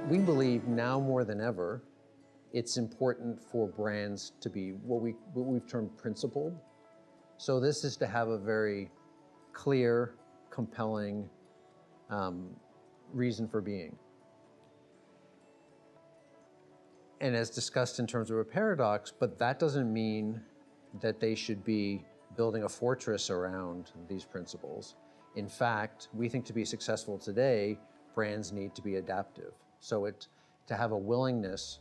We believe now more than ever, it's important for brands to be what we've termed principled. So this is to have a very clear, compelling reason for being. And as discussed in terms of a paradox, but that doesn't mean that they should be building a fortress around these principles. In fact, we think to be successful today, brands need to be adaptive. So to have a willingness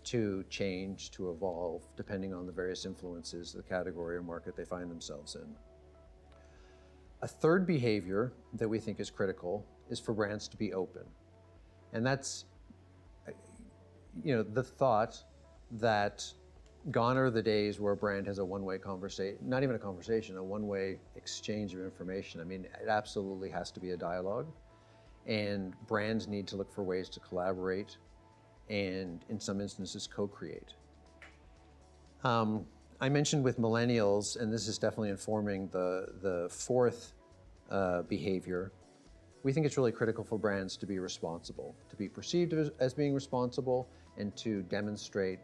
to change, to evolve, depending on the various influences, the category or market they find themselves in. A third behavior that we think is critical is for brands to be open. And that's, the thought that gone are the days where a brand has a one-way conversation, not even a conversation, a one-way exchange of information. I mean, it absolutely has to be a dialogue. And brands need to look for ways to collaborate and, in some instances, co-create. I mentioned with millennials, and this is definitely informing the fourth behavior, we think it's really critical for brands to be responsible, to be perceived as being responsible, and to demonstrate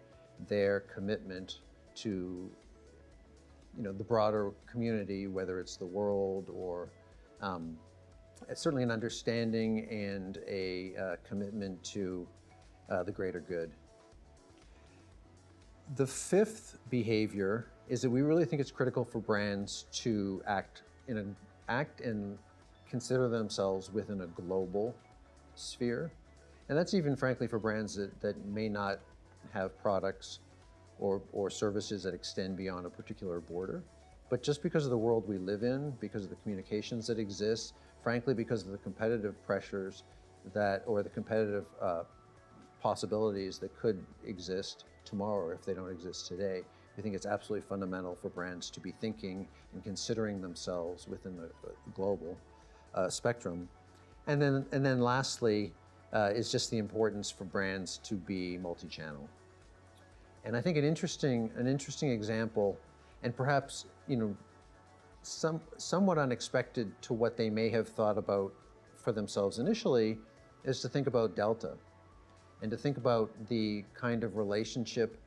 their commitment to the broader community, whether it's the world or certainly an understanding and a commitment to the greater good. The fifth behavior is that we really think it's critical for brands to act and consider themselves within a global sphere. And that's even frankly for brands that may not have products or services that extend beyond a particular border. But just because of the world we live in, because of the communications that exist, frankly because of the competitive pressures or the competitive possibilities that could exist tomorrow if they don't exist today, we think it's absolutely fundamental for brands to be thinking and considering themselves within the global spectrum. And then lastly is just the importance for brands to be multi-channel. And I think an interesting example, and perhaps somewhat unexpected to what they may have thought about for themselves initially, is to think about Delta, and to think about the kind of relationship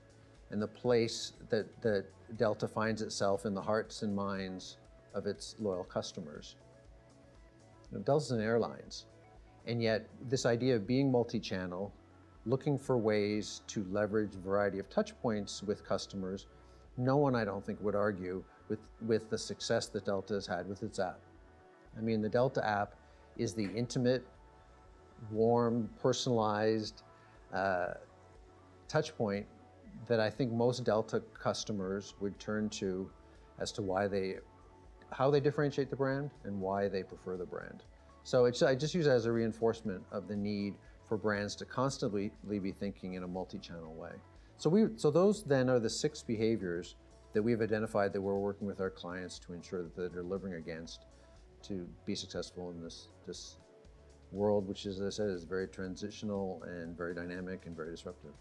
and the place that Delta finds itself in the hearts and minds of its loyal customers. Delta's an airlines, and yet this idea of being multi-channel, looking for ways to leverage a variety of touch points with customers, no one, I don't think, would argue with the success that Delta has had with its app. I mean, the Delta app is the intimate, warm, personalized touch point that I think most Delta customers would turn to as to how they differentiate the brand and why they prefer the brand. So I just use it as a reinforcement of the need for brands to constantly be thinking in a multi-channel way. So those then are the 6 behaviors that we've identified that we're working with our clients to ensure that they're delivering against to be successful in this world, which, as I said, is very transitional and very dynamic and very disruptive.